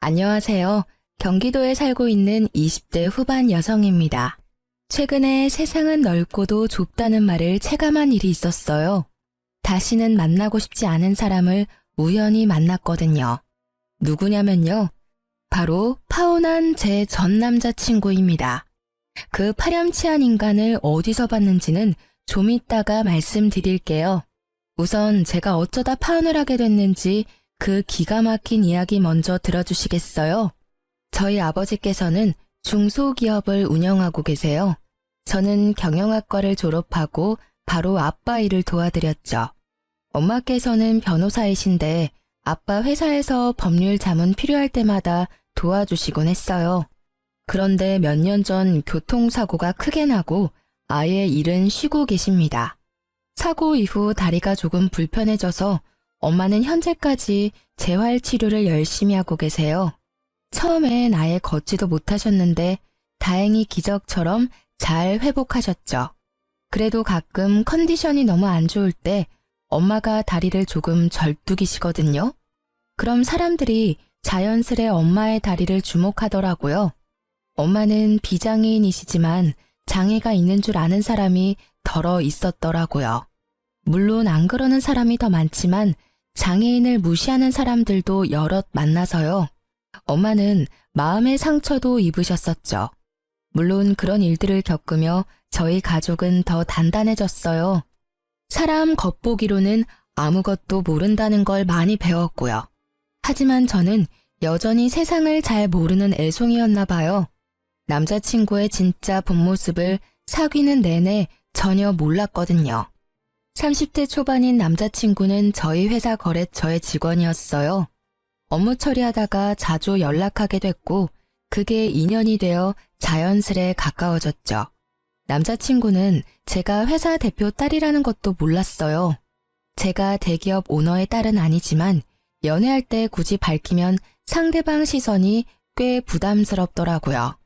안녕하세요. 경기도에 살고 있는 20대 후반 여성입니다. 최근에 세상은 넓고도 좁다는 말을 체감한 일이 있었어요. 다시는 만나고 싶지 않은 사람을 우연히 만났거든요. 누구냐면요. 바로 파혼한 제 전 남자친구입니다. 그 파렴치한 인간을 어디서 봤는지는 좀 이따가 말씀드릴게요. 우선 제가 어쩌다 파혼을 하게 됐는지 그 기가 막힌 이야기 먼저 들어주시겠어요? 저희 아버지께서는 중소기업을 운영하고 계세요. 저는 경영학과를 졸업하고 바로 아빠 일을 도와드렸죠. 엄마께서는 변호사이신데 아빠 회사에서 법률 자문 필요할 때마다 도와주시곤 했어요. 그런데 몇 년 전 교통사고가 크게 나고 아예 일은 쉬고 계십니다. 사고 이후 다리가 조금 불편해져서 엄마는 현재까지 재활치료를 열심히 하고 계세요. 처음엔 아예 걷지도 못하셨는데 다행히 기적처럼 잘 회복하셨죠. 그래도 가끔 컨디션이 너무 안 좋을 때 엄마가 다리를 조금 절뚝이시거든요. 그럼 사람들이 자연스레 엄마의 다리를 주목하더라고요. 엄마는 비장애인이시지만 장애가 있는 줄 아는 사람이 덜어 있었더라고요. 물론 안 그러는 사람이 더 많지만 장애인을 무시하는 사람들도 여럿 만나서요. 엄마는 마음의 상처도 입으셨었죠. 물론 그런 일들을 겪으며 저희 가족은 더 단단해졌어요. 사람 겉보기로는 아무것도 모른다는 걸 많이 배웠고요. 하지만 저는 여전히 세상을 잘 모르는 애송이였나 봐요. 남자친구의 진짜 본 모습을 사귀는 내내 전혀 몰랐거든요. 30대 초반인 남자친구는 저희 회사 거래처의 직원이었어요. 업무 처리하다가 자주 연락하게 됐고 그게 인연이 되어 자연스레 가까워졌죠. 남자친구는 제가 회사 대표 딸이라는 것도 몰랐어요. 제가 대기업 오너의 딸은 아니지만 연애할 때 굳이 밝히면 상대방 시선이 꽤 부담스럽더라고요.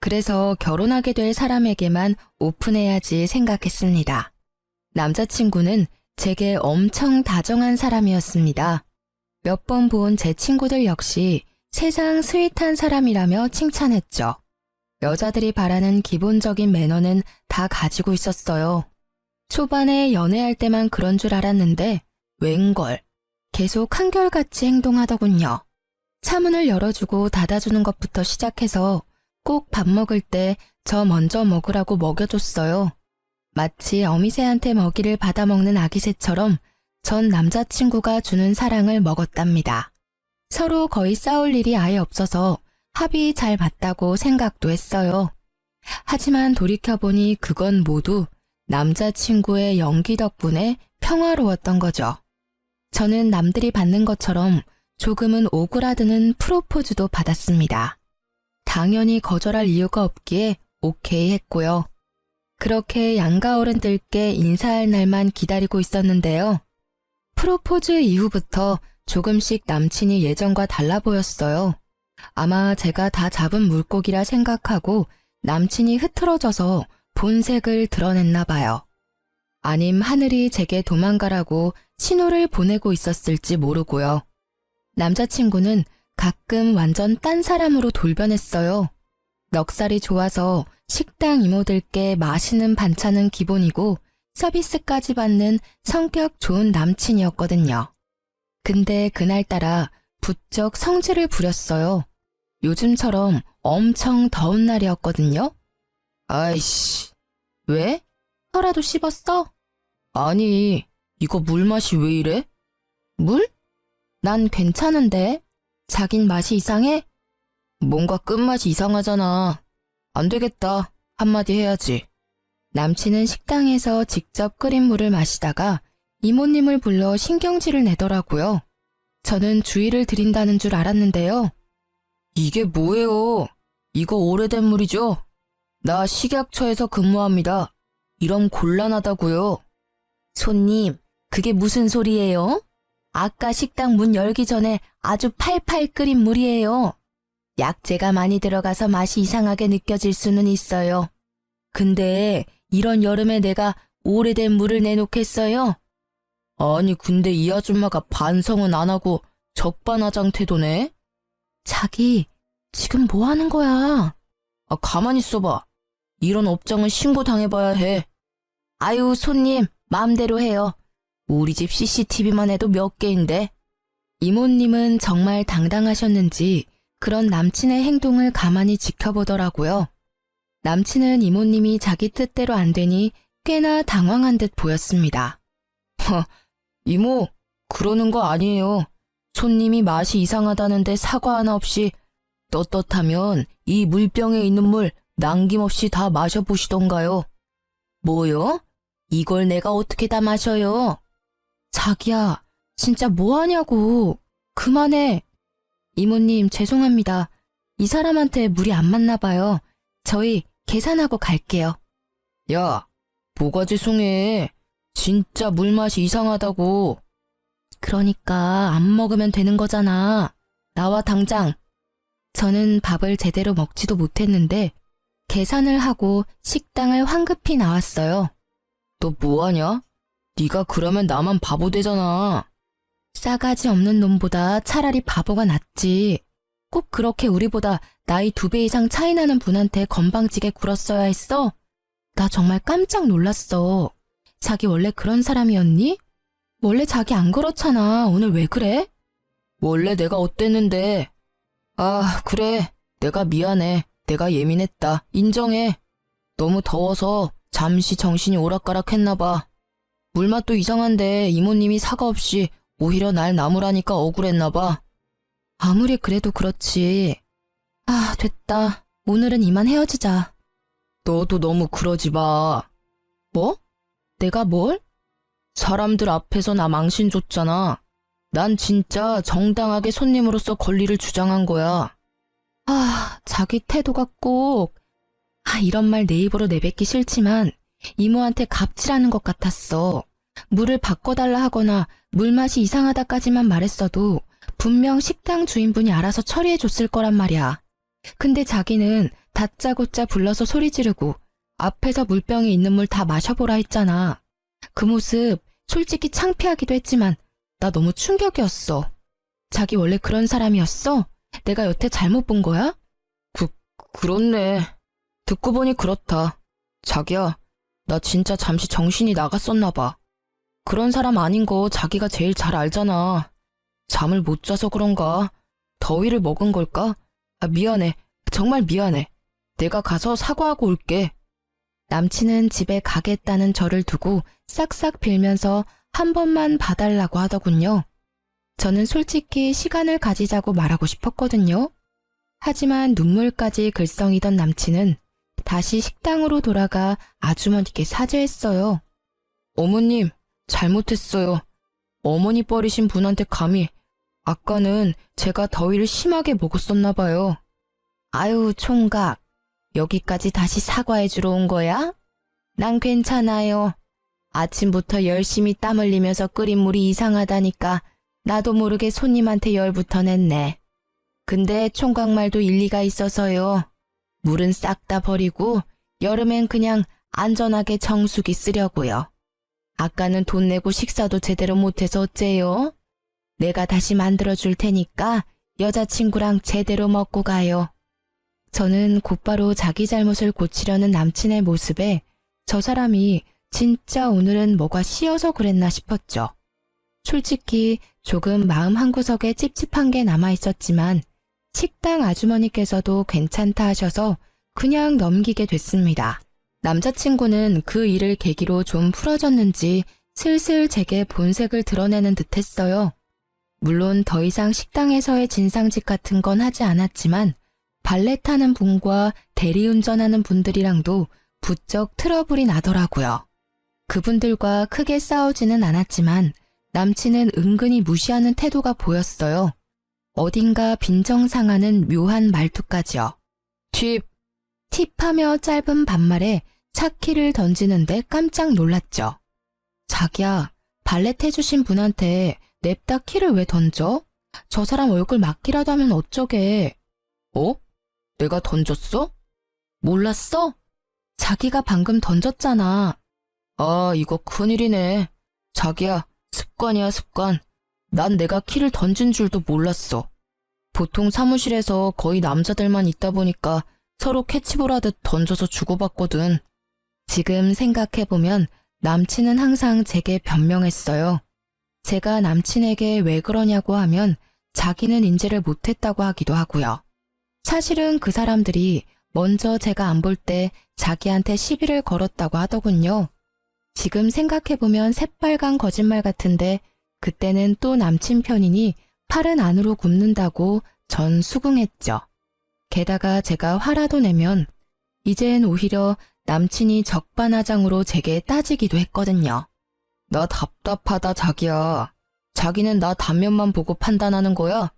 그래서 결혼하게 될 사람에게만 오픈해야지 생각했습니다. 남자친구는 제게 엄청 다정한 사람이었습니다. 몇 번 본 제 친구들 역시 세상 스윗한 사람이라며 칭찬했죠. 여자들이 바라는 기본적인 매너는 다 가지고 있었어요. 초반에 연애할 때만 그런 줄 알았는데 웬걸 계속 한결같이 행동하더군요. 차문을 열어주고 닫아주는 것부터 시작해서 꼭 밥 먹을 때 저 먼저 먹으라고 먹여줬어요. 마치 어미새한테 먹이를 받아먹는 아기새처럼 전 남자친구가 주는 사랑을 먹었답니다. 서로 거의 싸울 일이 아예 없어서 합이 잘 맞다고 생각도 했어요. 하지만 돌이켜보니 그건 모두 남자친구의 연기 덕분에 평화로웠던 거죠. 저는 남들이 받는 것처럼 조금은 오그라드는 프로포즈도 받았습니다. 당연히 거절할 이유가 없기에 오케이 했고요. 그렇게 양가 어른들께 인사할 날만 기다리고 있었는데요. 프로포즈 이후부터 조금씩 남친이 예전과 달라 보였어요. 아마 제가 다 잡은 물고기라 생각하고 남친이 흐트러져서 본색을 드러냈나 봐요. 아님 하늘이 제게 도망가라고 신호를 보내고 있었을지 모르고요. 남자친구는 가끔 완전 딴 사람으로 돌변했어요. 넉살이 좋아서 식당 이모들께 맛있는 반찬은 기본이고 서비스까지 받는 성격 좋은 남친이었거든요. 근데 그날따라 부쩍 성질을 부렸어요. 요즘처럼 엄청 더운 날이었거든요. 아이씨, 왜? 혀라도 씹었어? 아니, 이거 물 맛이 왜 이래? 물? 난 괜찮은데? 자긴 맛이 이상해? 뭔가 끝맛이 이상하잖아. 안 되겠다. 한마디 해야지. 남친은 식당에서 직접 끓인 물을 마시다가 이모님을 불러 신경질을 내더라고요. 저는 주의를 드린다는 줄 알았는데요. 이게 뭐예요? 이거 오래된 물이죠? 나 식약처에서 근무합니다. 이런 곤란하다고요. 손님, 그게 무슨 소리예요? 아까 식당 문 열기 전에 아주 팔팔 끓인 물이에요. 약재가 많이 들어가서 맛이 이상하게 느껴질 수는 있어요. 근데 이런 여름에 내가 오래된 물을 내놓겠어요? 아니 근데 이 아줌마가 반성은 안 하고 적반하장 태도네? 자기, 지금 뭐 하는 거야? 가만히 있어봐. 이런 업장은 신고당해봐야 해. 아유, 손님, 마음대로 해요. 우리 집 CCTV만 해도 몇 개인데. 이모님은 정말 당당하셨는지 그런 남친의 행동을 가만히 지켜보더라고요. 남친은 이모님이 자기 뜻대로 안 되니 꽤나 당황한 듯 보였습니다. 이모, 그러는 거 아니에요. 손님이 맛이 이상하다는데 사과 하나 없이 떳떳하면 이 물병에 있는 물 남김없이 다 마셔보시던가요. 뭐요? 이걸 내가 어떻게 다 마셔요? 자기야, 진짜 뭐 하냐고. 그만해. 이모님, 죄송합니다. 이 사람한테 물이 안 맞나 봐요. 저희 계산하고 갈게요. 야, 뭐가 죄송해. 진짜 물맛이 이상하다고. 그러니까 안 먹으면 되는 거잖아. 나와 당장. 저는 밥을 제대로 먹지도 못했는데 계산을 하고 식당을 황급히 나왔어요. 너 뭐하냐? 네가 그러면 나만 바보 되잖아. 싸가지 없는 놈보다 차라리 바보가 낫지. 꼭 그렇게 우리보다 나이 2배 이상 차이 나는 분한테 건방지게 굴었어야 했어? 나 정말 깜짝 놀랐어. 자기 원래 그런 사람이었니? 원래 자기 안 그렇잖아. 오늘 왜 그래? 원래 내가 어땠는데. 아, 그래. 내가 미안해. 내가 예민했다. 인정해. 너무 더워서 잠시 정신이 오락가락했나 봐. 물맛도 이상한데 이모님이 사과 없이 오히려 날 나무라니까 억울했나 봐. 아무리 그래도 그렇지. 아, 됐다. 오늘은 이만 헤어지자. 너도 너무 그러지 마. 뭐? 내가 뭘? 사람들 앞에서 나 망신 줬잖아. 난 진짜 정당하게 손님으로서 권리를 주장한 거야. 아, 자기 태도가 꼭. 이런 말 내 입으로 내뱉기 싫지만 이모한테 갑질하는 것 같았어. 물을 바꿔달라 하거나 물맛이 이상하다까지만 말했어도 분명 식당 주인분이 알아서 처리해줬을 거란 말이야. 근데 자기는 다짜고짜 불러서 소리 지르고 앞에서 물병에 있는 물 다 마셔보라 했잖아. 그 모습 솔직히 창피하기도 했지만 나 너무 충격이었어. 자기 원래 그런 사람이었어? 내가 여태 잘못 본 거야? 그렇네. 듣고 보니 그렇다. 자기야, 나 진짜 잠시 정신이 나갔었나 봐. 그런 사람 아닌 거 자기가 제일 잘 알잖아. 잠을 못 자서 그런가? 더위를 먹은 걸까? 미안해. 정말 미안해. 내가 가서 사과하고 올게. 남친은 집에 가겠다는 저를 두고 싹싹 빌면서 한 번만 봐달라고 하더군요. 저는 솔직히 시간을 가지자고 말하고 싶었거든요. 하지만 눈물까지 글썽이던 남친은 다시 식당으로 돌아가 아주머니께 사죄했어요. 어머님, 잘못했어요. 어머니 버리신 분한테 감히. 아까는 제가 더위를 심하게 먹었었나 봐요. 아유, 총각. 여기까지 다시 사과해주러 온 거야? 난 괜찮아요. 아침부터 열심히 땀 흘리면서 끓인 물이 이상하다니까 나도 모르게 손님한테 열부터 냈네. 근데 총각 말도 일리가 있어서요. 물은 싹 다 버리고 여름엔 그냥 안전하게 정수기 쓰려고요. 아까는 돈 내고 식사도 제대로 못해서 어째요? 내가 다시 만들어줄 테니까 여자친구랑 제대로 먹고 가요. 저는 곧바로 자기 잘못을 고치려는 남친의 모습에 저 사람이 진짜 오늘은 뭐가 씌어서 그랬나 싶었죠. 솔직히 조금 마음 한구석에 찝찝한 게 남아있었지만 식당 아주머니께서도 괜찮다 하셔서 그냥 넘기게 됐습니다. 남자친구는 그 일을 계기로 좀 풀어졌는지 슬슬 제게 본색을 드러내는 듯 했어요. 물론 더 이상 식당에서의 진상짓 같은 건 하지 않았지만 발레 타는 분과 대리운전하는 분들이랑도 부쩍 트러블이 나더라고요. 그분들과 크게 싸우지는 않았지만 남친은 은근히 무시하는 태도가 보였어요. 어딘가 빈정상하는 묘한 말투까지요. 팁하며 짧은 반말에 차키를 던지는데 깜짝 놀랐죠. 자기야, 발렛 해주신 분한테 냅다 키를 왜 던져? 저 사람 얼굴 맞기라도 하면 어쩌게. 어? 내가 던졌어? 몰랐어? 자기가 방금 던졌잖아. 아, 이거 큰일이네. 자기야, 습관이야, 습관. 난 내가 키를 던진 줄도 몰랐어. 보통 사무실에서 거의 남자들만 있다 보니까 서로 캐치볼 하듯 던져서 주고받거든. 지금 생각해보면 남친은 항상 제게 변명했어요. 제가 남친에게 왜 그러냐고 하면 자기는 인지를 못했다고 하기도 하고요. 사실은 그 사람들이 먼저 제가 안 볼 때 자기한테 시비를 걸었다고 하더군요. 지금 생각해보면 새빨간 거짓말 같은데 그때는 또 남친 편이니 팔은 안으로 굽는다고 전 수긍했죠. 게다가 제가 화라도 내면 이젠 오히려 남친이 적반하장으로 제게 따지기도 했거든요. 나 답답하다 자기야. 자기는 나 단면만 보고 판단하는 거야?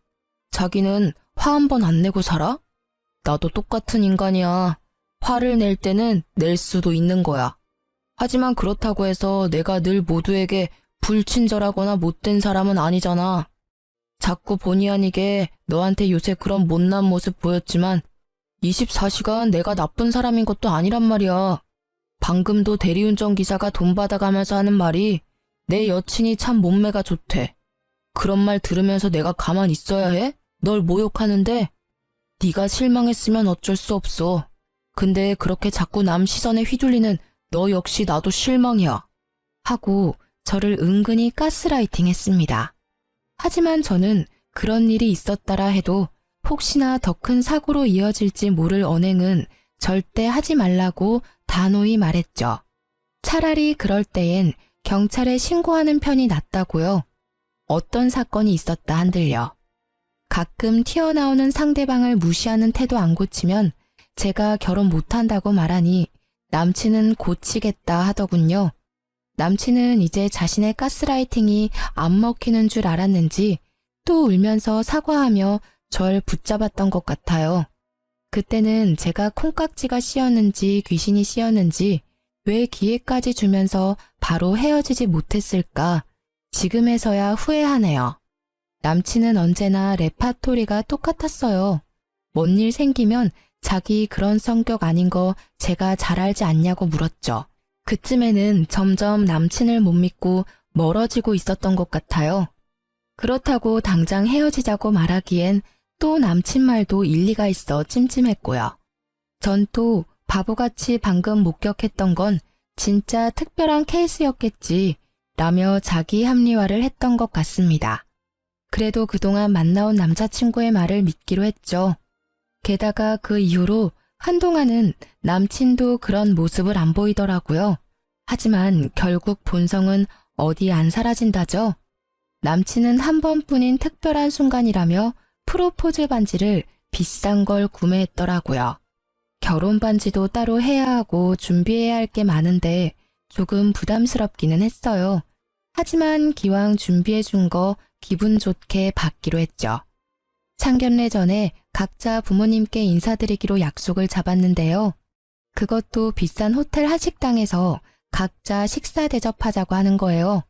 자기는 화 한 번 안 내고 살아? 나도 똑같은 인간이야. 화를 낼 때는 낼 수도 있는 거야. 하지만 그렇다고 해서 내가 늘 모두에게 불친절하거나 못된 사람은 아니잖아. 자꾸 본의 아니게 너한테 요새 그런 못난 모습 보였지만 24시간 내가 나쁜 사람인 것도 아니란 말이야. 방금도 대리운전 기사가 돈 받아가면서 하는 말이 내 여친이 참 몸매가 좋대. 그런 말 들으면서 내가 가만 있어야 해? 널 모욕하는데? 네가 실망했으면 어쩔 수 없어. 근데 그렇게 자꾸 남 시선에 휘둘리는 너 역시 나도 실망이야. 하고 저를 은근히 가스라이팅 했습니다. 하지만 저는 그런 일이 있었다라 해도 혹시나 더 큰 사고로 이어질지 모를 언행은 절대 하지 말라고 단호히 말했죠. 차라리 그럴 때엔 경찰에 신고하는 편이 낫다고요. 어떤 사건이 있었다 한들요. 가끔 튀어나오는 상대방을 무시하는 태도 안 고치면 제가 결혼 못한다고 말하니 남친은 고치겠다 하더군요. 남친은 이제 자신의 가스라이팅이 안 먹히는 줄 알았는지 또 울면서 사과하며 절 붙잡았던 것 같아요. 그때는 제가 콩깍지가 씌었는지 귀신이 씌었는지 왜 기회까지 주면서 바로 헤어지지 못했을까 지금에서야 후회하네요. 남친은 언제나 레파토리가 똑같았어요. 뭔 일 생기면 자기 그런 성격 아닌 거 제가 잘 알지 않냐고 물었죠. 그쯤에는 점점 남친을 못 믿고 멀어지고 있었던 것 같아요. 그렇다고 당장 헤어지자고 말하기엔 또 남친 말도 일리가 있어 찜찜했고요. 전 또 바보같이 방금 목격했던 건 진짜 특별한 케이스였겠지 라며 자기 합리화를 했던 것 같습니다. 그래도 그동안 만나온 남자친구의 말을 믿기로 했죠. 게다가 그 이후로 한동안은 남친도 그런 모습을 안 보이더라고요. 하지만 결국 본성은 어디 안 사라진다죠. 남친은 한 번뿐인 특별한 순간이라며 프로포즈 반지를 비싼 걸 구매했더라고요. 결혼 반지도 따로 해야 하고 준비해야 할 게 많은데 조금 부담스럽기는 했어요. 하지만 기왕 준비해 준 거 기분 좋게 받기로 했죠. 상견례 전에 각자 부모님께 인사드리기로 약속을 잡았는데요. 그것도 비싼 호텔 한식당에서 각자 식사 대접하자고 하는 거예요.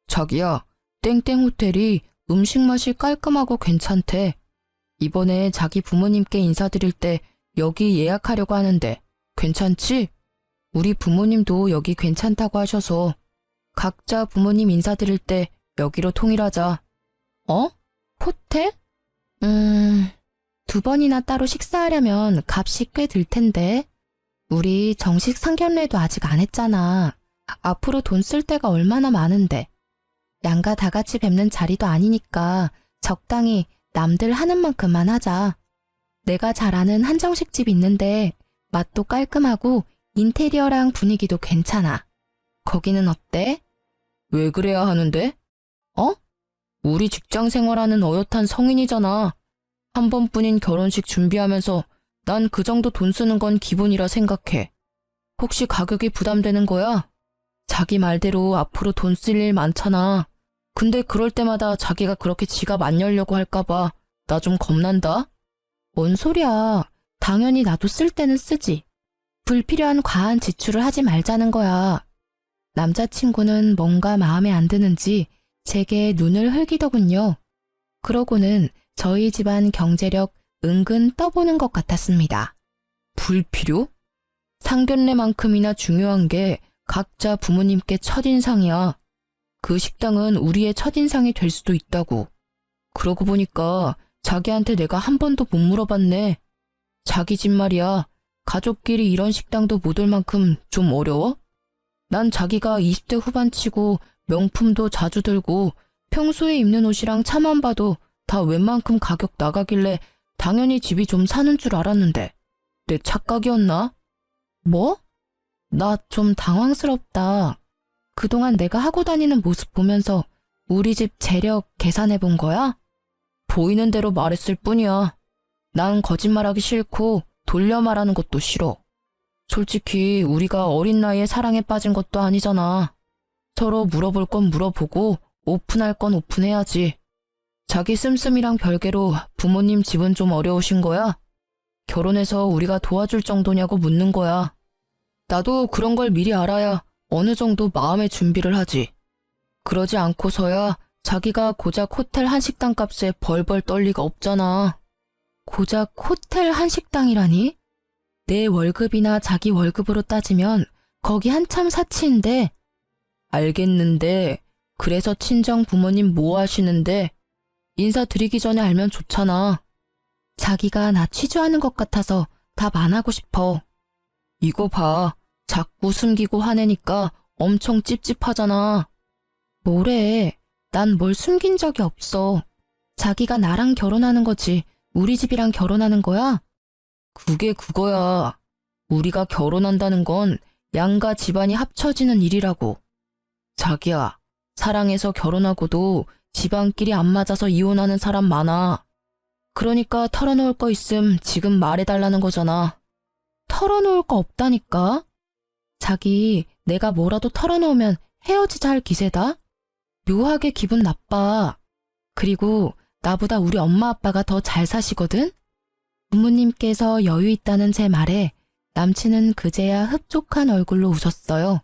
자기야, 땡땡 호텔이 음식 맛이 깔끔하고 괜찮대. 이번에 자기 부모님께 인사드릴 때 여기 예약하려고 하는데 괜찮지? 우리 부모님도 여기 괜찮다고 하셔서 각자 부모님 인사드릴 때 여기로 통일하자. 어? 호텔? 2번이나 따로 식사하려면 값이 꽤 들 텐데. 우리 정식 상견례도 아직 안 했잖아. 앞으로 돈 쓸 데가 얼마나 많은데. 양가 다 같이 뵙는 자리도 아니니까 적당히 남들 하는 만큼만 하자. 내가 잘 아는 한정식집 있는데 맛도 깔끔하고 인테리어랑 분위기도 괜찮아. 거기는 어때? 왜 그래야 하는데? 어? 우리 직장 생활하는 어엿한 성인이잖아. 한 번뿐인 결혼식 준비하면서 난 그 정도 돈 쓰는 건 기본이라 생각해. 혹시 가격이 부담되는 거야? 자기 말대로 앞으로 돈 쓸 일 많잖아. 근데 그럴 때마다 자기가 그렇게 지갑 안 열려고 할까봐 나 좀 겁난다. 뭔 소리야. 당연히 나도 쓸 때는 쓰지. 불필요한 과한 지출을 하지 말자는 거야. 남자친구는 뭔가 마음에 안 드는지 제게 눈을 흘기더군요. 그러고는 저희 집안 경제력 은근 떠보는 것 같았습니다. 불필요? 상견례만큼이나 중요한 게 각자 부모님께 첫인상이야. 그 식당은 우리의 첫인상이 될 수도 있다고. 그러고 보니까 자기한테 내가 한 번도 못 물어봤네. 자기 집 말이야. 가족끼리 이런 식당도 못 올 만큼 좀 어려워? 난 자기가 20대 후반치고 명품도 자주 들고 평소에 입는 옷이랑 차만 봐도 다 웬만큼 가격 나가길래 당연히 집이 좀 사는 줄 알았는데 내 착각이었나? 뭐? 나 좀 당황스럽다. 그동안 내가 하고 다니는 모습 보면서 우리 집 재력 계산해 본 거야? 보이는 대로 말했을 뿐이야. 난 거짓말하기 싫고 돌려 말하는 것도 싫어. 솔직히 우리가 어린 나이에 사랑에 빠진 것도 아니잖아. 서로 물어볼 건 물어보고 오픈할 건 오픈해야지. 자기 씀씀이랑 별개로 부모님 집은 좀 어려우신 거야? 결혼해서 우리가 도와줄 정도냐고 묻는 거야. 나도 그런 걸 미리 알아야 어느 정도 마음의 준비를 하지. 그러지 않고서야 자기가 고작 호텔 한식당 값에 벌벌 떨 리가 없잖아. 고작 호텔 한식당이라니? 내 월급이나 자기 월급으로 따지면 거기 한참 사치인데. 알겠는데 그래서 친정 부모님 뭐 하시는데? 인사드리기 전에 알면 좋잖아. 자기가 나 취조하는 것 같아서 답 안 하고 싶어. 이거 봐. 자꾸 숨기고 화내니까 엄청 찝찝하잖아. 뭐래. 난 뭘 숨긴 적이 없어. 자기가 나랑 결혼하는 거지. 우리 집이랑 결혼하는 거야? 그게 그거야. 우리가 결혼한다는 건 양가 집안이 합쳐지는 일이라고. 자기야, 사랑해서 결혼하고도 집안끼리 안 맞아서 이혼하는 사람 많아. 그러니까 털어놓을 거 있음 지금 말해달라는 거잖아. 털어놓을 거 없다니까? 자기, 내가 뭐라도 털어놓으면 헤어지자 할 기세다? 묘하게 기분 나빠. 그리고 나보다 우리 엄마 아빠가 더 잘 사시거든? 부모님께서 여유 있다는 제 말에 남친은 그제야 흡족한 얼굴로 웃었어요.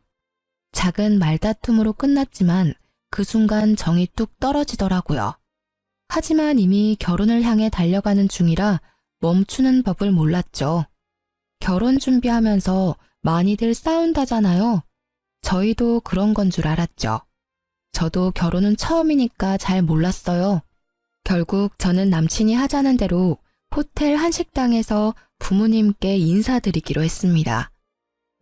작은 말다툼으로 끝났지만 그 순간 정이 뚝 떨어지더라고요. 하지만 이미 결혼을 향해 달려가는 중이라 멈추는 법을 몰랐죠. 결혼 준비하면서 많이들 싸운다잖아요. 저희도 그런 건 줄 알았죠. 저도 결혼은 처음이니까 잘 몰랐어요. 결국 저는 남친이 하자는 대로 호텔 한식당에서 부모님께 인사드리기로 했습니다.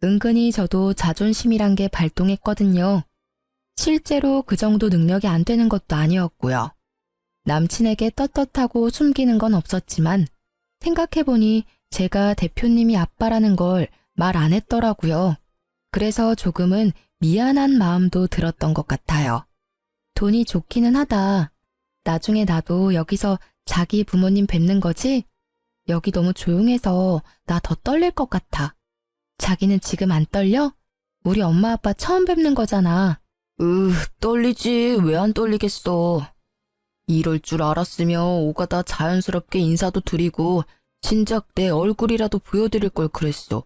은근히 저도 자존심이란 게 발동했거든요. 실제로 그 정도 능력이 안 되는 것도 아니었고요. 남친에게 떳떳하고 숨기는 건 없었지만 생각해보니 제가 대표님이 아빠라는 걸 말 안 했더라고요. 그래서 조금은 미안한 마음도 들었던 것 같아요. 돈이 좋기는 하다. 나중에 나도 여기서 자기 부모님 뵙는 거지? 여기 너무 조용해서 나 더 떨릴 것 같아. 자기는 지금 안 떨려? 우리 엄마 아빠 처음 뵙는 거잖아. 떨리지. 왜 안 떨리겠어. 이럴 줄 알았으면 오가다 자연스럽게 인사도 드리고 진작 내 얼굴이라도 보여드릴 걸 그랬어.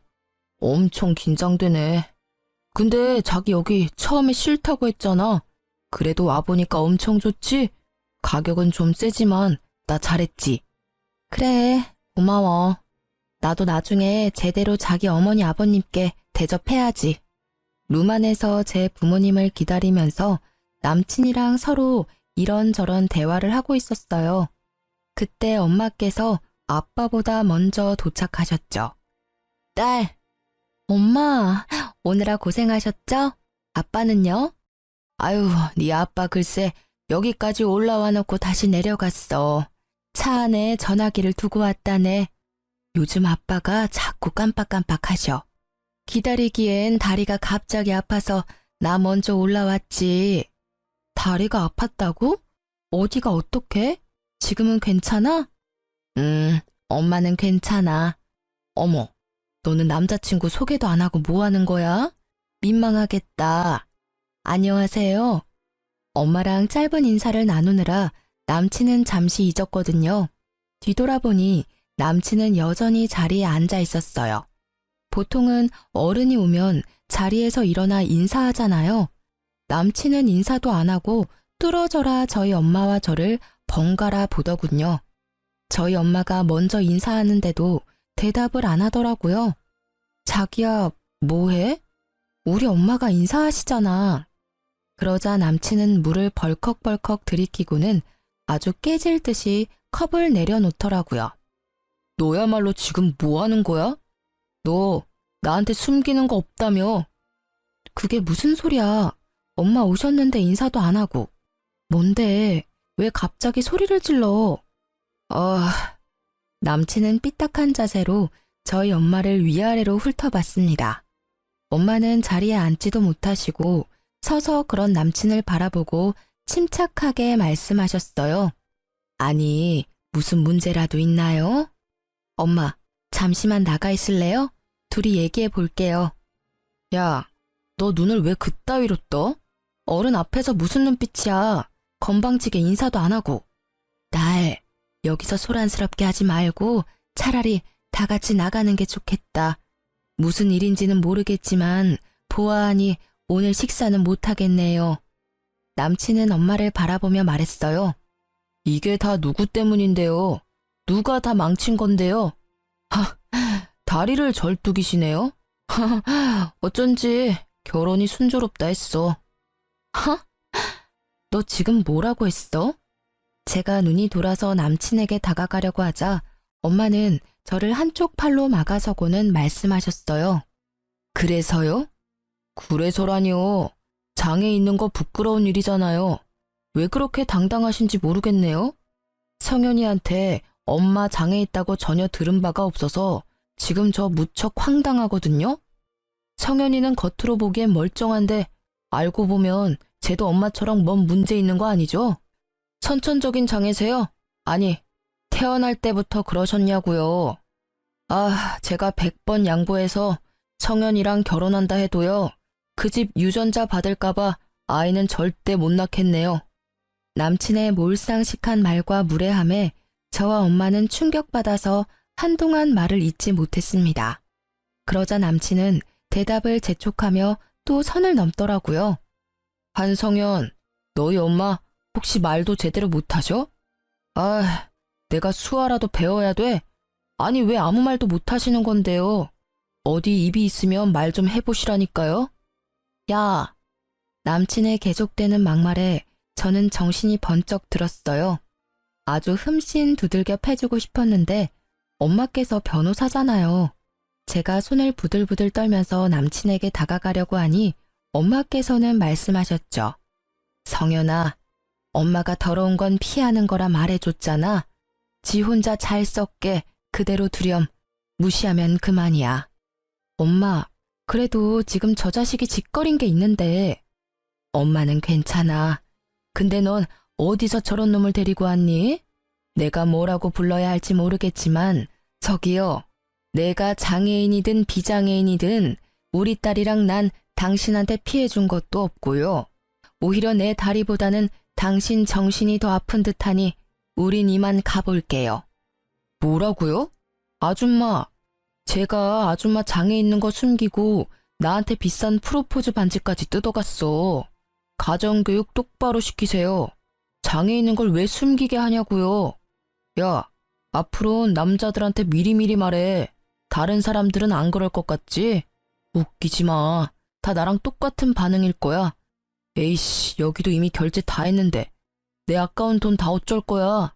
엄청 긴장되네. 근데 자기 여기 처음에 싫다고 했잖아. 그래도 와보니까 엄청 좋지? 가격은 좀 세지만 나 잘했지. 그래, 고마워. 나도 나중에 제대로 자기 어머니 아버님께 대접해야지. 룸 안에서 제 부모님을 기다리면서 남친이랑 서로 이런저런 대화를 하고 있었어요. 그때 엄마께서 아빠보다 먼저 도착하셨죠. 딸, 엄마, 오느라 고생하셨죠? 아빠는요? 아유, 네 아빠 글쎄 여기까지 올라와 놓고 다시 내려갔어. 차 안에 전화기를 두고 왔다네. 요즘 아빠가 자꾸 깜빡깜빡하셔. 기다리기엔 다리가 갑자기 아파서 나 먼저 올라왔지. 다리가 아팠다고? 어디가 어떡해? 지금은 괜찮아? 엄마는 괜찮아. 어머, 너는 남자친구 소개도 안 하고 뭐 하는 거야? 민망하겠다. 안녕하세요. 엄마랑 짧은 인사를 나누느라 남친은 잠시 잊었거든요. 뒤돌아보니 남친은 여전히 자리에 앉아 있었어요. 보통은 어른이 오면 자리에서 일어나 인사하잖아요. 남친은 인사도 안 하고 뚫어져라 저희 엄마와 저를 번갈아 보더군요. 저희 엄마가 먼저 인사하는데도 대답을 안 하더라고요. 자기야, 뭐해? 우리 엄마가 인사하시잖아. 그러자 남친은 물을 벌컥벌컥 들이키고는 아주 깨질 듯이 컵을 내려놓더라고요. 너야말로 지금 뭐 하는 거야? 너 나한테 숨기는 거 없다며? 그게 무슨 소리야? 엄마 오셨는데 인사도 안 하고. 뭔데? 왜 갑자기 소리를 질러? 남친은 삐딱한 자세로 저희 엄마를 위아래로 훑어봤습니다. 엄마는 자리에 앉지도 못하시고 서서 그런 남친을 바라보고 침착하게 말씀하셨어요. 아니, 무슨 문제라도 있나요? 엄마, 잠시만 나가 있을래요? 둘이 얘기해 볼게요. 야, 너 눈을 왜 그따위로 떠? 어른 앞에서 무슨 눈빛이야? 건방지게 인사도 안 하고. 날 여기서 소란스럽게 하지 말고 차라리 다 같이 나가는 게 좋겠다. 무슨 일인지는 모르겠지만 보아하니 오늘 식사는 못하겠네요. 남친은 엄마를 바라보며 말했어요. 이게 다 누구 때문인데요? 누가 다 망친 건데요? 다리를 절뚝이시네요? 어쩐지 결혼이 순조롭다 했어. 너 지금 뭐라고 했어? 제가 눈이 돌아서 남친에게 다가가려고 하자 엄마는 저를 한쪽 팔로 막아서고는 말씀하셨어요. 그래서요? 그래서라뇨. 장애 있는 거 부끄러운 일이잖아요. 왜 그렇게 당당하신지 모르겠네요. 성현이한테 엄마 장애 있다고 전혀 들은 바가 없어서 지금 저 무척 황당하거든요. 성현이는 겉으로 보기엔 멀쩡한데 알고 보면 쟤도 엄마처럼 뭔 문제 있는 거 아니죠? 선천적인 장애세요? 아니, 태어날 때부터 그러셨냐고요. 제가 100번 양보해서 성현이랑 결혼한다 해도요. 그 집 유전자 받을까봐 아이는 절대 못 낳겠네요. 남친의 몰상식한 말과 무례함에 저와 엄마는 충격받아서 한동안 말을 잇지 못했습니다. 그러자 남친은 대답을 재촉하며 또 선을 넘더라고요. 한성현, 너희 엄마 혹시 말도 제대로 못하셔? 내가 수화라도 배워야 돼? 아니 왜 아무 말도 못하시는 건데요? 어디 입이 있으면 말 좀 해보시라니까요? 야! 남친의 계속되는 막말에 저는 정신이 번쩍 들었어요. 아주 흠씬 두들겨 패주고 싶었는데 엄마께서 변호사잖아요. 제가 손을 부들부들 떨면서 남친에게 다가가려고 하니 엄마께서는 말씀하셨죠. 성현아, 엄마가 더러운 건 피하는 거라 말해줬잖아. 지 혼자 잘 썩게 그대로 두렴. 무시하면 그만이야. 엄마, 그래도 지금 저 자식이 짓거린 게 있는데. 엄마는 괜찮아. 근데 넌 어디서 저런 놈을 데리고 왔니? 내가 뭐라고 불러야 할지 모르겠지만 저기요. 내가 장애인이든 비장애인이든 우리 딸이랑 난 당신한테 피해준 것도 없고요. 오히려 내 다리보다는 당신 정신이 더 아픈 듯하니 우린 이만 가볼게요. 뭐라고요? 아줌마, 제가 아줌마 장애 있는 거 숨기고 나한테 비싼 프로포즈 반지까지 뜯어갔어. 가정교육 똑바로 시키세요. 장애 있는 걸 왜 숨기게 하냐고요. 야, 앞으로는 남자들한테 미리미리 말해. 다른 사람들은 안 그럴 것 같지? 웃기지 마. 다 나랑 똑같은 반응일 거야. 에이씨, 여기도 이미 결제 다 했는데. 내 아까운 돈 다 어쩔 거야.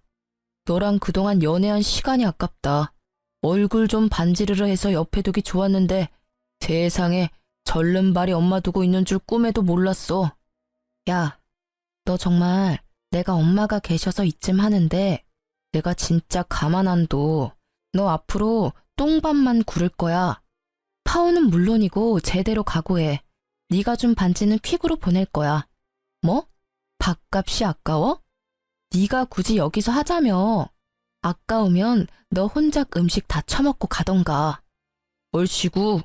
너랑 그동안 연애한 시간이 아깝다. 얼굴 좀 반지르르 해서 옆에 두기 좋았는데 세상에 절름발이 엄마 두고 있는 줄 꿈에도 몰랐어. 야, 너 정말 내가 엄마가 계셔서 이쯤 하는데 내가 진짜 가만 안 둬. 너 앞으로 똥밥만 구를 거야. 파혼은 물론이고 제대로 각오해. 네가 준 반지는 퀵으로 보낼 거야. 뭐? 밥값이 아까워? 네가 굳이 여기서 하자며. 아까우면 너 혼자 음식 다 처먹고 가던가. 얼씨구,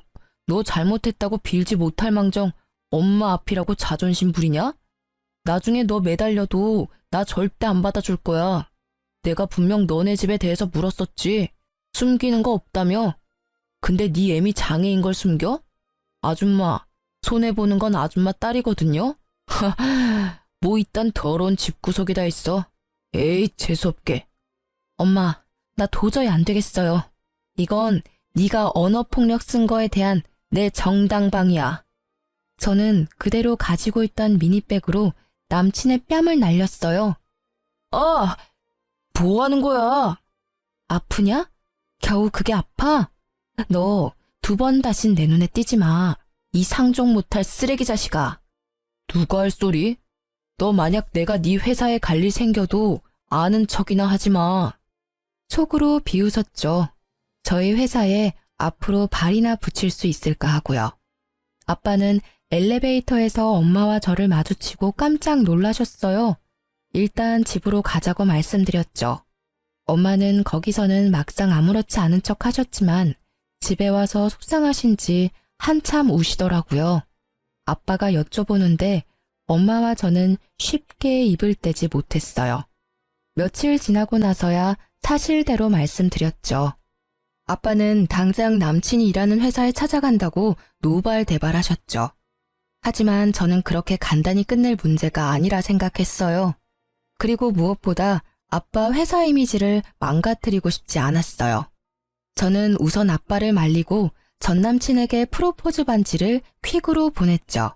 너 잘못했다고 빌지 못할 망정 엄마 앞이라고 자존심 부리냐? 나중에 너 매달려도 나 절대 안 받아줄 거야. 내가 분명 너네 집에 대해서 물었었지. 숨기는 거 없다며? 근데 네 애미 장애인 걸 숨겨? 아줌마, 손해보는 건 아줌마 딸이거든요? 뭐 이딴 더러운 집구석에다 있어. 에이, 재수없게. 엄마, 나 도저히 안 되겠어요. 이건 네가 언어폭력 쓴 거에 대한 내 정당방위야. 저는 그대로 가지고 있던 미니백으로 남친의 뺨을 날렸어요. 뭐 하는 거야? 아프냐? 겨우 그게 아파? 너 2번 다신 내 눈에 띄지 마. 이 상종 못할 쓰레기 자식아. 누가 할 소리? 너 만약 내가 네 회사에 갈 일 생겨도 아는 척이나 하지 마. 속으로 비웃었죠. 저희 회사에 앞으로 발이나 붙일 수 있을까 하고요. 아빠는 엘리베이터에서 엄마와 저를 마주치고 깜짝 놀라셨어요. 일단 집으로 가자고 말씀드렸죠. 엄마는 거기서는 막상 아무렇지 않은 척 하셨지만 집에 와서 속상하신지 한참 우시더라고요. 아빠가 여쭤보는데 엄마와 저는 쉽게 입을 떼지 못했어요. 며칠 지나고 나서야 사실대로 말씀드렸죠. 아빠는 당장 남친이 일하는 회사에 찾아간다고 노발대발하셨죠. 하지만 저는 그렇게 간단히 끝낼 문제가 아니라 생각했어요. 그리고 무엇보다 아빠 회사 이미지를 망가뜨리고 싶지 않았어요. 저는 우선 아빠를 말리고 전 남친에게 프로포즈 반지를 퀵으로 보냈죠.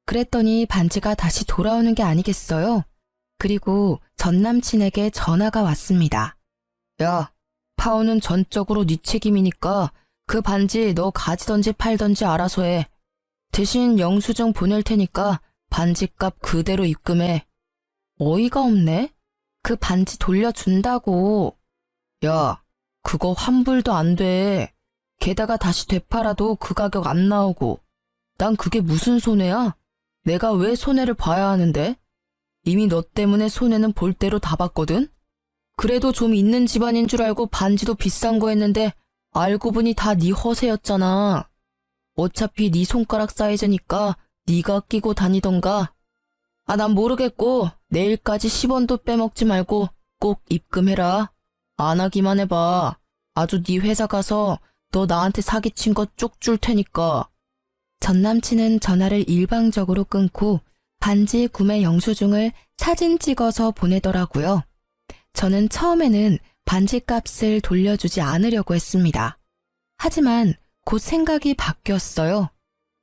그랬더니 반지가 다시 돌아오는 게 아니겠어요? 그리고 전 남친에게 전화가 왔습니다. 야, 파혼은 전적으로 네 책임이니까 그 반지 너 가지던지 팔던지 알아서 해. 대신 영수증 보낼 테니까 반지값 그대로 입금해. 어이가 없네? 그 반지 돌려준다고. 야, 그거 환불도 안 돼. 게다가 다시 되팔아도 그 가격 안 나오고. 난 그게 무슨 손해야? 내가 왜 손해를 봐야 하는데? 이미 너 때문에 손해는 볼 대로 다 봤거든? 그래도 좀 있는 집안인 줄 알고 반지도 비싼 거 했는데 알고 보니 다 네 허세였잖아. 어차피 네 손가락 사이즈니까 네가 끼고 다니던가. 아, 난 모르겠고 내일까지 10원도 빼먹지 말고 꼭 입금해라. 안 하기만 해봐. 아주 네 회사 가서 너 나한테 사기친 거 쪽 줄 테니까. 전 남친은 전화를 일방적으로 끊고 반지 구매 영수증을 사진 찍어서 보내더라고요. 저는 처음에는 반지 값을 돌려주지 않으려고 했습니다. 하지만 곧 생각이 바뀌었어요.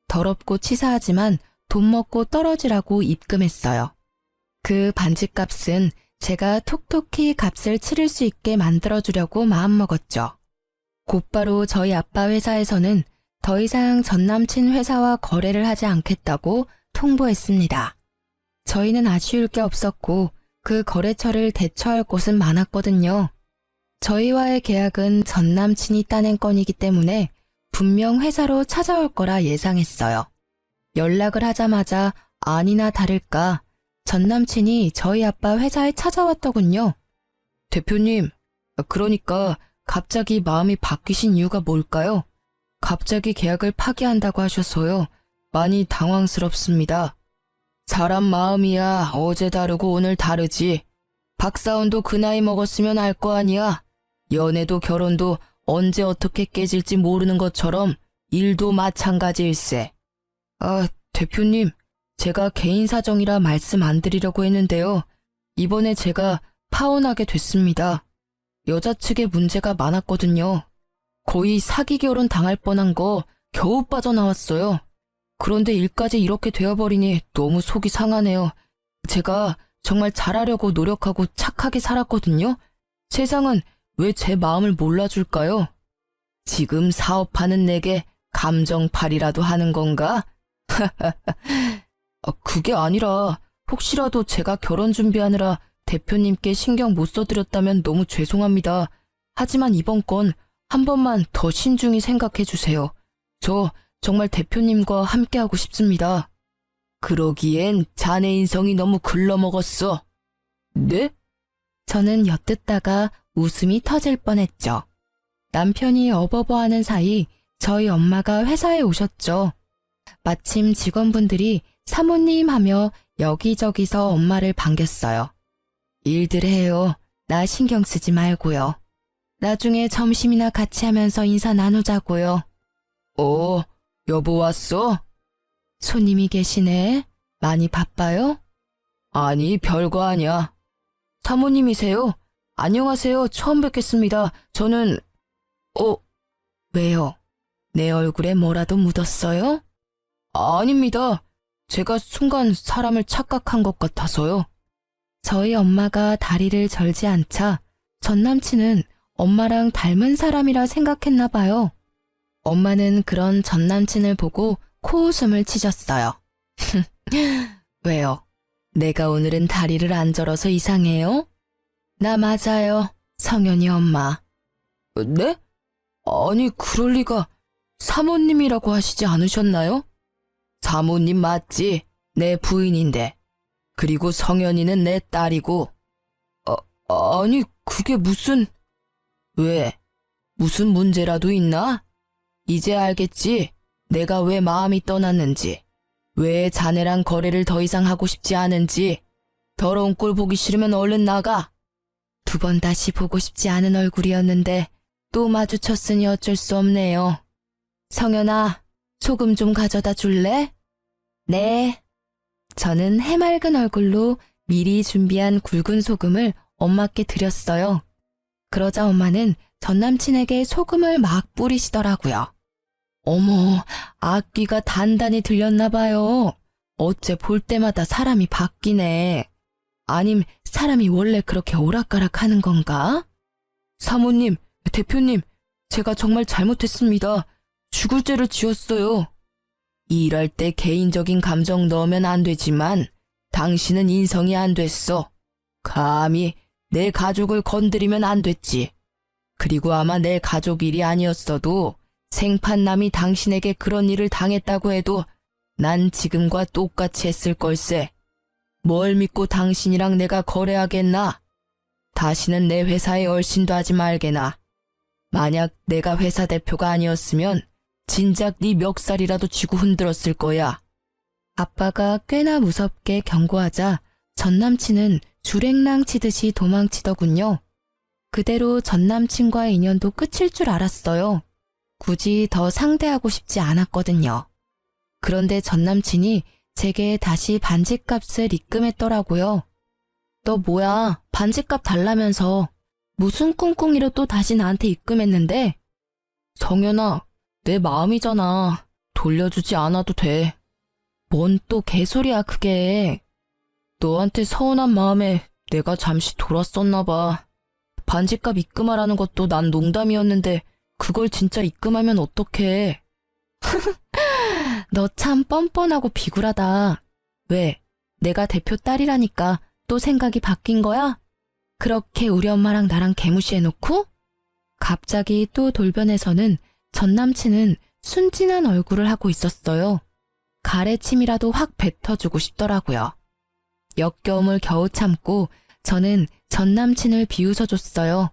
더럽고 치사하지만 돈 먹고 떨어지라고 입금했어요. 그 반지 값은 제가 톡톡히 값을 치를 수 있게 만들어주려고 마음먹었죠. 곧바로 저희 아빠 회사에서는 더 이상 전 남친 회사와 거래를 하지 않겠다고 통보했습니다. 저희는 아쉬울 게 없었고 그 거래처를 대처할 곳은 많았거든요. 저희와의 계약은 전 남친이 따낸 건이기 때문에 분명 회사로 찾아올 거라 예상했어요. 연락을 하자마자 아니나 다를까 전 남친이 저희 아빠 회사에 찾아왔더군요. 대표님, 그러니까 갑자기 마음이 바뀌신 이유가 뭘까요? 갑자기 계약을 파기한다고 하셔서요. 많이 당황스럽습니다. 사람 마음이야 어제 다르고 오늘 다르지. 박사원도 그 나이 먹었으면 알 거 아니야. 연애도 결혼도 언제 어떻게 깨질지 모르는 것처럼 일도 마찬가지일세. 아, 대표님, 제가 개인 사정이라 말씀 안 드리려고 했는데요. 이번에 제가 파혼하게 됐습니다. 여자 측에 문제가 많았거든요. 거의 사기 결혼 당할 뻔한 거 겨우 빠져나왔어요. 그런데 일까지 이렇게 되어버리니 너무 속이 상하네요. 제가 정말 잘하려고 노력하고 착하게 살았거든요. 세상은 왜 제 마음을 몰라줄까요? 지금 사업하는 내게 감정팔이라도 하는 건가? 그게 아니라 혹시라도 제가 결혼 준비하느라 대표님께 신경 못 써드렸다면 너무 죄송합니다. 하지만 이번 건 한 번만 더 신중히 생각해 주세요. 저 정말 대표님과 함께하고 싶습니다. 그러기엔 자네 인성이 너무 글러먹었어. 네? 저는 엿듣다가 웃음이 터질 뻔했죠. 남편이 어버버하는 사이 저희 엄마가 회사에 오셨죠. 마침 직원분들이 사모님 하며 여기저기서 엄마를 반겼어요. 일들 해요. 나 신경 쓰지 말고요. 나중에 점심이나 같이 하면서 인사 나누자고요. 여보 왔어? 손님이 계시네. 많이 바빠요? 아니, 별거 아니야. 사모님이세요? 안녕하세요. 처음 뵙겠습니다. 저는... 왜요? 내 얼굴에 뭐라도 묻었어요? 아닙니다. 제가 순간 사람을 착각한 것 같아서요. 저희 엄마가 다리를 절지 않자 전 남친은 엄마랑 닮은 사람이라 생각했나 봐요. 엄마는 그런 전 남친을 보고 코웃음을 치셨어요. 왜요? 내가 오늘은 다리를 안 절어서 이상해요? 나 맞아요, 성현이 엄마. 네? 아니, 그럴 리가. 사모님이라고 하시지 않으셨나요? 사모님 맞지? 내 부인인데. 그리고 성현이는 내 딸이고. 아니, 그게 무슨... 왜? 무슨 문제라도 있나? 이제 알겠지? 내가 왜 마음이 떠났는지. 왜 자네랑 거래를 더 이상 하고 싶지 않은지. 더러운 꼴 보기 싫으면 얼른 나가. 2번 다시 보고 싶지 않은 얼굴이었는데 또 마주쳤으니 어쩔 수 없네요. 성현아, 소금 좀 가져다 줄래? 네. 저는 해맑은 얼굴로 미리 준비한 굵은 소금을 엄마께 드렸어요. 그러자 엄마는 전 남친에게 소금을 막 뿌리시더라고요. 어머, 악기가 단단히 들렸나 봐요. 어째 볼 때마다 사람이 바뀌네. 아님 사람이 원래 그렇게 오락가락 하는 건가? 사모님, 대표님, 제가 정말 잘못했습니다. 죽을 죄를 지었어요. 이럴 때 개인적인 감정 넣으면 안 되지만 당신은 인성이 안 됐어. 감히 내 가족을 건드리면 안 됐지. 그리고 아마 내 가족 일이 아니었어도 생판남이 당신에게 그런 일을 당했다고 해도 난 지금과 똑같이 했을 걸세. 뭘 믿고 당신이랑 내가 거래하겠나? 다시는 내 회사에 얼씬도 하지 말게나. 만약 내가 회사 대표가 아니었으면 진작 네 멱살이라도 쥐고 흔들었을 거야. 아빠가 꽤나 무섭게 경고하자 전 남친은 주랭랑 치듯이 도망치더군요. 그대로 전 남친과의 인연도 끝일 줄 알았어요. 굳이 더 상대하고 싶지 않았거든요. 그런데 전 남친이 제게 다시 반지값을 입금했더라고요. 너 뭐야, 반지값 달라면서. 무슨 꿍꿍이로 또 다시 나한테 입금했는데? 성현아, 내 마음이잖아. 돌려주지 않아도 돼. 뭔 또 개소리야 그게. 너한테 서운한 마음에 내가 잠시 돌았었나 봐. 반지값 입금하라는 것도 난 농담이었는데 그걸 진짜 입금하면 어떡해. 너 참 뻔뻔하고 비굴하다. 왜? 내가 대표 딸이라니까 또 생각이 바뀐 거야? 그렇게 우리 엄마랑 나랑 개무시해놓고? 갑자기 또 돌변해서는 전 남친은 순진한 얼굴을 하고 있었어요. 가래침이라도 확 뱉어주고 싶더라고요. 역겨움을 겨우 참고 저는 전 남친을 비웃어줬어요.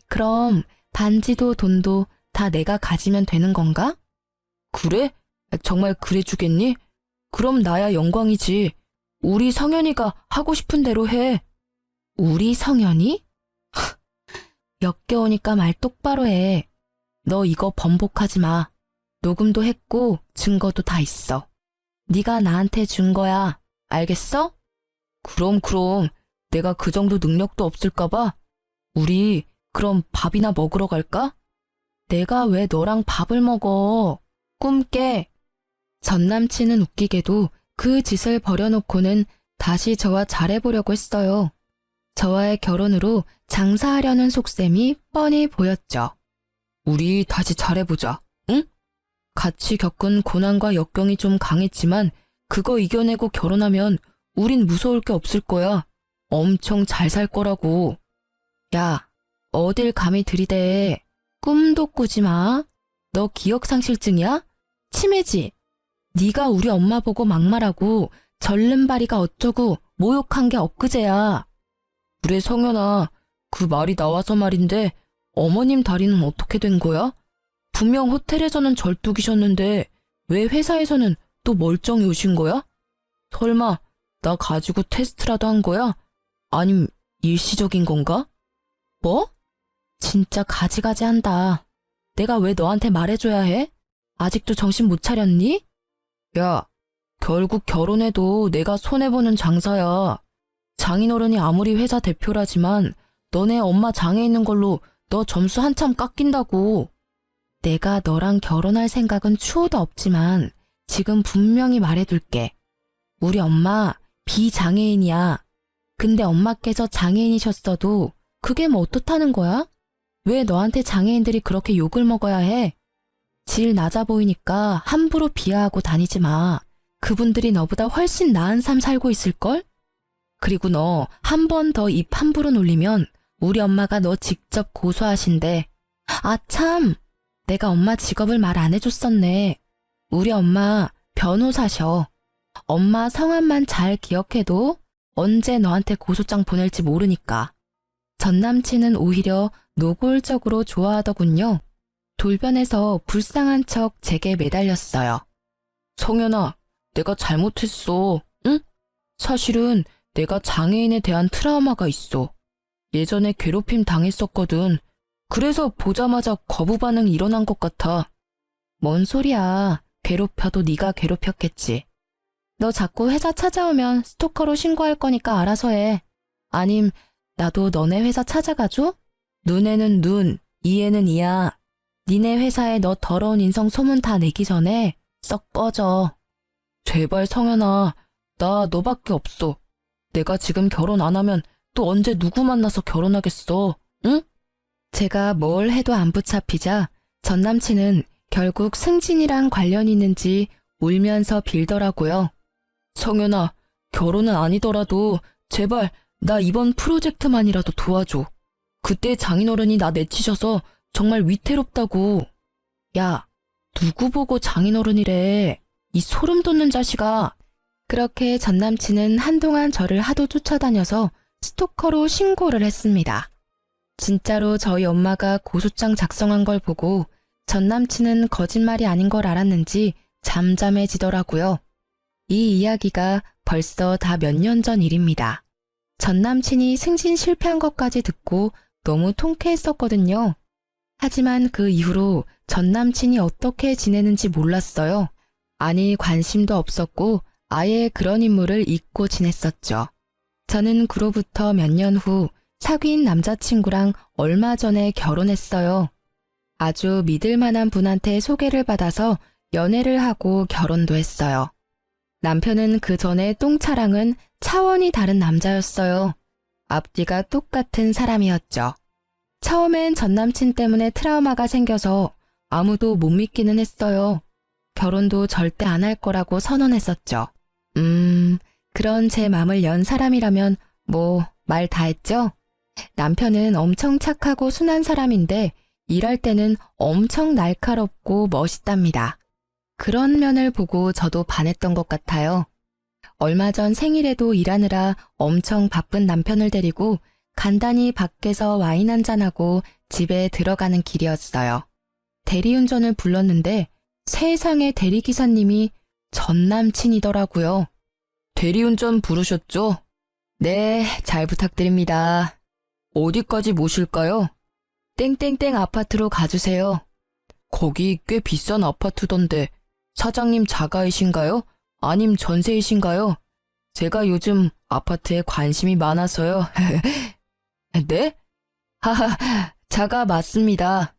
그럼 반지도 돈도 다 내가 가지면 되는 건가? 그래? 정말 그래 주겠니? 그럼 나야 영광이지. 우리 성현이가 하고 싶은 대로 해. 우리 성현이? 역겨우니까 말 똑바로 해. 너 이거 번복하지 마. 녹음도 했고 증거도 다 있어. 네가 나한테 준 거야. 알겠어? 그럼 내가 그 정도 능력도 없을까 봐. 우리 그럼 밥이나 먹으러 갈까? 내가 왜 너랑 밥을 먹어. 꿈깨. 전 남친은 웃기게도 그 짓을 버려놓고는 다시 저와 잘해보려고 했어요. 저와의 결혼으로 장사하려는 속셈이 뻔히 보였죠. 우리 다시 잘해보자, 응? 같이 겪은 고난과 역경이 좀 강했지만 그거 이겨내고 결혼하면 우린 무서울 게 없을 거야. 엄청 잘 살 거라고. 야, 어딜 감히 들이대. 꿈도 꾸지 마. 너 기억상실증이야? 치매지? 네가 우리 엄마 보고 막말하고 절름발이가 어쩌고 모욕한 게 엊그제야. 그래 성현아, 그 말이 나와서 말인데 어머님 다리는 어떻게 된 거야? 분명 호텔에서는 절뚝이셨는데 왜 회사에서는 또 멀쩡히 오신 거야? 설마 나 가지고 테스트라도 한 거야? 아님 일시적인 건가? 뭐? 진짜 가지가지한다. 내가 왜 너한테 말해줘야 해? 아직도 정신 못 차렸니? 야, 결국 결혼해도 내가 손해보는 장사야. 장인어른이 아무리 회사 대표라지만 너네 엄마 장에 있는 걸로 너 점수 한참 깎인다고. 내가 너랑 결혼할 생각은 추호도 없지만 지금 분명히 말해둘게. 우리 엄마 비장애인이야. 근데 엄마께서 장애인이셨어도 그게 뭐 어떻다는 거야? 왜 너한테 장애인들이 그렇게 욕을 먹어야 해? 질 낮아 보이니까 함부로 비하하고 다니지 마. 그분들이 너보다 훨씬 나은 삶 살고 있을걸? 그리고 너 한 번 더 입 함부로 놀리면 우리 엄마가 너 직접 고소하신대. 아 참! 내가 엄마 직업을 말 안 해줬었네. 우리 엄마 변호사셔. 엄마 성함만 잘 기억해도 언제 너한테 고소장 보낼지 모르니까. 전 남친은 오히려 노골적으로 좋아하더군요. 돌변해서 불쌍한 척 제게 매달렸어요. 성현아, 내가 잘못했어. 응? 사실은 내가 장애인에 대한 트라우마가 있어. 예전에 괴롭힘 당했었거든. 그래서 보자마자 거부 반응이 일어난 것 같아. 뭔 소리야. 괴롭혀도 네가 괴롭혔겠지. 너 자꾸 회사 찾아오면 스토커로 신고할 거니까 알아서 해. 아님 나도 너네 회사 찾아가줘? 눈에는 눈, 이에는 이야. 니네 회사에 너 더러운 인성 소문 다 내기 전에 썩 꺼져. 제발 성현아, 나 너밖에 없어. 내가 지금 결혼 안 하면 또 언제 누구 만나서 결혼하겠어, 응? 제가 뭘 해도 안 붙잡히자 전 남친은 결국 승진이랑 관련이 있는지 울면서 빌더라고요. 성현아, 결혼은 아니더라도 제발 나 이번 프로젝트만이라도 도와줘. 그때 장인어른이 나 내치셔서 정말 위태롭다고. 야, 누구 보고 장인어른이래. 이 소름 돋는 자식아. 그렇게 전 남친은 한동안 저를 하도 쫓아다녀서 스토커로 신고를 했습니다. 진짜로 저희 엄마가 고소장 작성한 걸 보고 전 남친은 거짓말이 아닌 걸 알았는지 잠잠해지더라고요. 이 이야기가 벌써 다 몇 년 전 일입니다. 전 남친이 승진 실패한 것까지 듣고 너무 통쾌했었거든요. 하지만 그 이후로 전 남친이 어떻게 지내는지 몰랐어요. 아니 관심도 없었고 아예 그런 인물을 잊고 지냈었죠. 저는 그로부터 몇 년 후 사귄 남자친구랑 얼마 전에 결혼했어요. 아주 믿을 만한 분한테 소개를 받아서 연애를 하고 결혼도 했어요. 남편은 그 전에 똥차랑은 차원이 다른 남자였어요. 앞뒤가 똑같은 사람이었죠. 처음엔 전 남친 때문에 트라우마가 생겨서 아무도 못 믿기는 했어요. 결혼도 절대 안 할 거라고 선언했었죠. 그런 제 맘을 연 사람이라면 뭐 말 다 했죠? 남편은 엄청 착하고 순한 사람인데 일할 때는 엄청 날카롭고 멋있답니다. 그런 면을 보고 저도 반했던 것 같아요. 얼마 전 생일에도 일하느라 엄청 바쁜 남편을 데리고 간단히 밖에서 와인 한잔하고 집에 들어가는 길이었어요. 대리운전을 불렀는데 세상에 대리기사님이 전 남친이더라고요. 대리운전 부르셨죠? 네, 잘 부탁드립니다. 어디까지 모실까요? 땡땡땡 아파트로 가주세요. 거기 꽤 비싼 아파트던데 사장님 자가이신가요? 아님 전세이신가요? 제가 요즘 아파트에 관심이 많아서요. 네? 하하, 자가 맞습니다.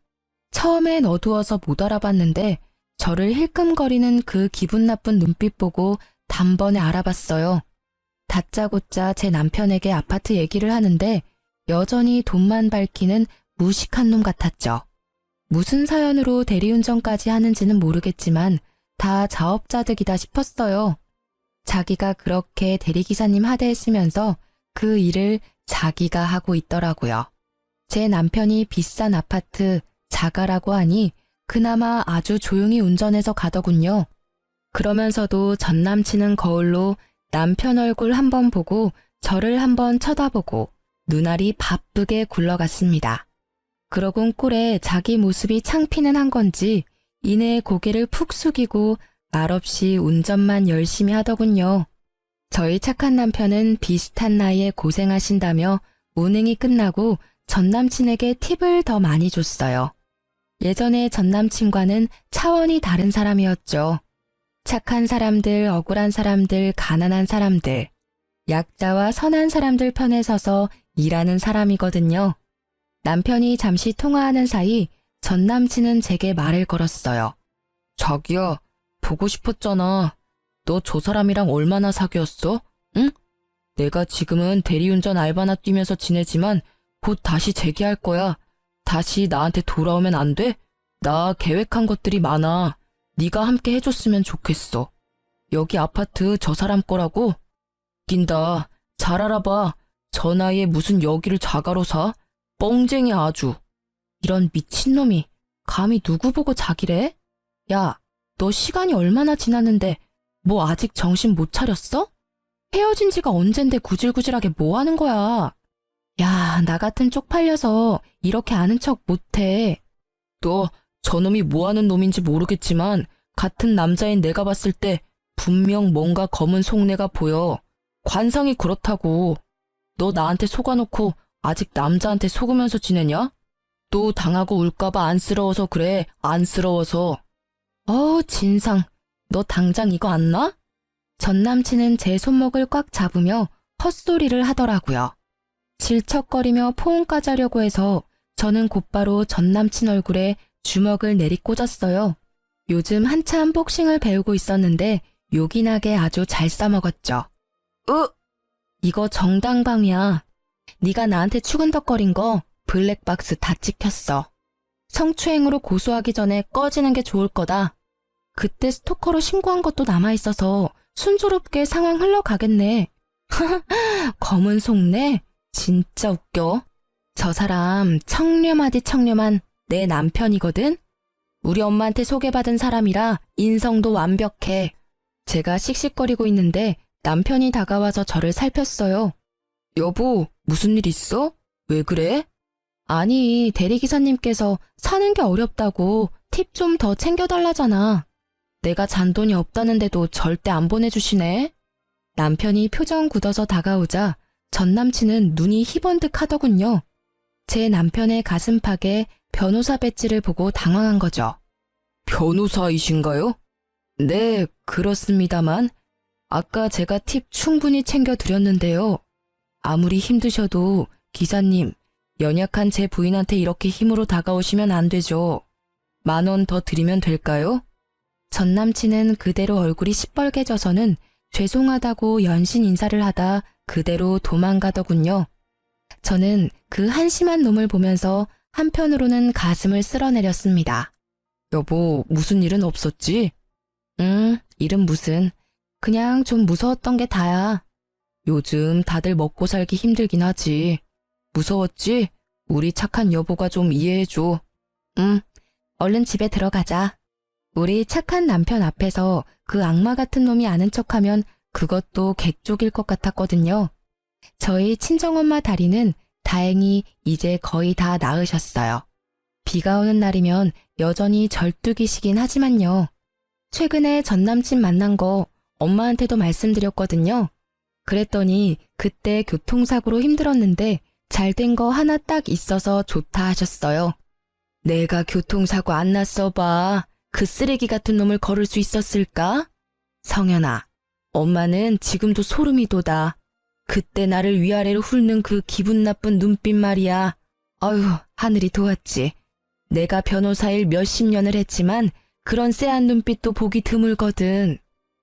처음엔 어두워서 못 알아봤는데 저를 힐끔거리는 그 기분 나쁜 눈빛 보고 단번에 알아봤어요. 다짜고짜 제 남편에게 아파트 얘기를 하는데 여전히 돈만 밝히는 무식한 놈 같았죠. 무슨 사연으로 대리운전까지 하는지는 모르겠지만 다 자업자득이다 싶었어요. 자기가 그렇게 대리기사님 하대했으면서 그 일을 자기가 하고 있더라고요. 제 남편이 비싼 아파트 자가라고 하니 그나마 아주 조용히 운전해서 가더군요. 그러면서도 전 남친은 거울로 남편 얼굴 한번 보고 저를 한번 쳐다보고 눈알이 바쁘게 굴러갔습니다. 그러곤 꼴에 자기 모습이 창피는 한 건지 이내 고개를 푹 숙이고 말없이 운전만 열심히 하더군요. 저희 착한 남편은 비슷한 나이에 고생하신다며 운행이 끝나고 전 남친에게 팁을 더 많이 줬어요. 예전에 전 남친과는 차원이 다른 사람이었죠. 착한 사람들, 억울한 사람들, 가난한 사람들, 약자와 선한 사람들 편에 서서 일하는 사람이거든요. 남편이 잠시 통화하는 사이 전 남친은 제게 말을 걸었어요. 자기야, 보고 싶었잖아. 너 저 사람이랑 얼마나 사귀었어? 응? 내가 지금은 대리운전 알바나 뛰면서 지내지만 곧 다시 재기할 거야. 다시 나한테 돌아오면 안 돼? 나 계획한 것들이 많아. 네가 함께 해줬으면 좋겠어. 여기 아파트 저 사람 거라고? 웃긴다. 잘 알아봐. 저 나이에 무슨 여기를 자가로 사? 뻥쟁이 아주. 이런 미친놈이 감히 누구 보고 자기래? 야, 너 시간이 얼마나 지났는데 뭐 아직 정신 못 차렸어? 헤어진 지가 언젠데 구질구질하게 뭐 하는 거야? 야, 나 같은 쪽팔려서 이렇게 아는 척 못해. 너 저놈이 뭐 하는 놈인지 모르겠지만 같은 남자인 내가 봤을 때 분명 뭔가 검은 속내가 보여. 관상이 그렇다고. 너 나한테 속아놓고 아직 남자한테 속으면서 지내냐? 또 당하고 울까봐 안쓰러워서 그래. 안쓰러워서. 진상. 너 당장 이거 안 놔? 전 남친은 제 손목을 꽉 잡으며 헛소리를 하더라고요. 질척거리며 포옹까지 하려고 해서 저는 곧바로 전 남친 얼굴에 주먹을 내리꽂았어요. 요즘 한참 복싱을 배우고 있었는데 요긴하게 아주 잘 싸먹었죠. 이거 정당방위야. 네가 나한테 추근덕거린 거 블랙박스 다 찍혔어. 성추행으로 고소하기 전에 꺼지는 게 좋을 거다. 그때 스토커로 신고한 것도 남아있어서 순조롭게 상황 흘러가겠네. 검은 속내? 진짜 웃겨. 저 사람 청렴하디 청렴한 내 남편이거든? 우리 엄마한테 소개받은 사람이라 인성도 완벽해. 제가 씩씩거리고 있는데 남편이 다가와서 저를 살폈어요. 여보, 무슨 일 있어? 왜 그래? 아니, 대리기사님께서 사는 게 어렵다고 팁 좀 더 챙겨달라잖아. 내가 잔돈이 없다는데도 절대 안 보내주시네. 남편이 표정 굳어서 다가오자 전 남친은 눈이 희번득 하더군요. 제 남편의 가슴팍에 변호사 배지를 보고 당황한 거죠. 변호사이신가요? 네, 그렇습니다만 아까 제가 팁 충분히 챙겨드렸는데요. 아무리 힘드셔도 기사님, 연약한 제 부인한테 이렇게 힘으로 다가오시면 안 되죠. 10,000원 더 드리면 될까요? 전 남친은 그대로 얼굴이 시뻘개져서는 죄송하다고 연신 인사를 하다 그대로 도망가더군요. 저는 그 한심한 놈을 보면서 한편으로는 가슴을 쓸어내렸습니다. 여보, 무슨 일은 없었지? 일은 무슨. 그냥 좀 무서웠던 게 다야. 요즘 다들 먹고 살기 힘들긴 하지. 무서웠지? 우리 착한 여보가 좀 이해해줘. 얼른 집에 들어가자. 우리 착한 남편 앞에서 그 악마 같은 놈이 아는 척하면 그것도 객쪽일 것 같았거든요. 저희 친정엄마 다리는 다행히 이제 거의 다 나으셨어요. 비가 오는 날이면 여전히 절뚝이시긴 하지만요. 최근에 전 남친 만난 거 엄마한테도 말씀드렸거든요. 그랬더니 그때 교통사고로 힘들었는데 잘된 거 하나 딱 있어서 좋다 하셨어요. 내가 교통사고 안 났어 봐. 그 쓰레기 같은 놈을 걸을 수 있었을까? 성현아, 엄마는 지금도 소름이 돋아. 그때 나를 위아래로 훑는 그 기분 나쁜 눈빛 말이야. 어휴, 하늘이 도왔지. 내가 변호사일 몇십 년을 했지만 그런 쎄한 눈빛도 보기 드물거든.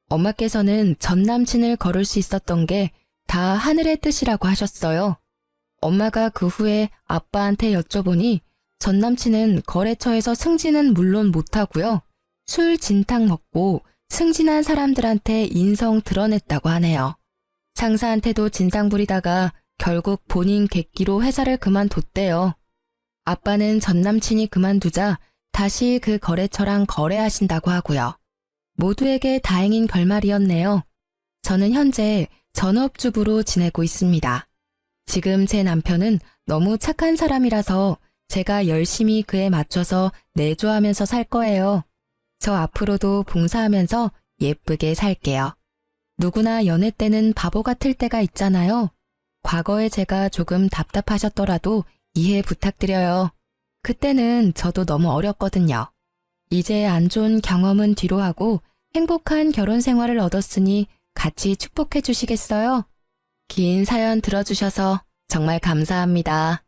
엄마께서는 전 남친을 걸을 수 있었던 게 다 하늘의 뜻이라고 하셨어요. 엄마가 그 후에 아빠한테 여쭤보니 전 남친은 거래처에서 승진은 물론 못하고요. 술 진탕 먹고 승진한 사람들한테 인성 드러냈다고 하네요. 상사한테도 진상 부리다가 결국 본인 객기로 회사를 그만뒀대요. 아빠는 전 남친이 그만두자 다시 그 거래처랑 거래하신다고 하고요. 모두에게 다행인 결말이었네요. 저는 현재 전업주부로 지내고 있습니다. 지금 제 남편은 너무 착한 사람이라서 제가 열심히 그에 맞춰서 내조하면서 살 거예요. 저 앞으로도 봉사하면서 예쁘게 살게요. 누구나 연애 때는 바보 같을 때가 있잖아요. 과거에 제가 조금 답답하셨더라도 이해 부탁드려요. 그때는 저도 너무 어렸거든요. 이제 안 좋은 경험은 뒤로 하고 행복한 결혼 생활을 얻었으니 같이 축복해 주시겠어요? 긴 사연 들어주셔서 정말 감사합니다.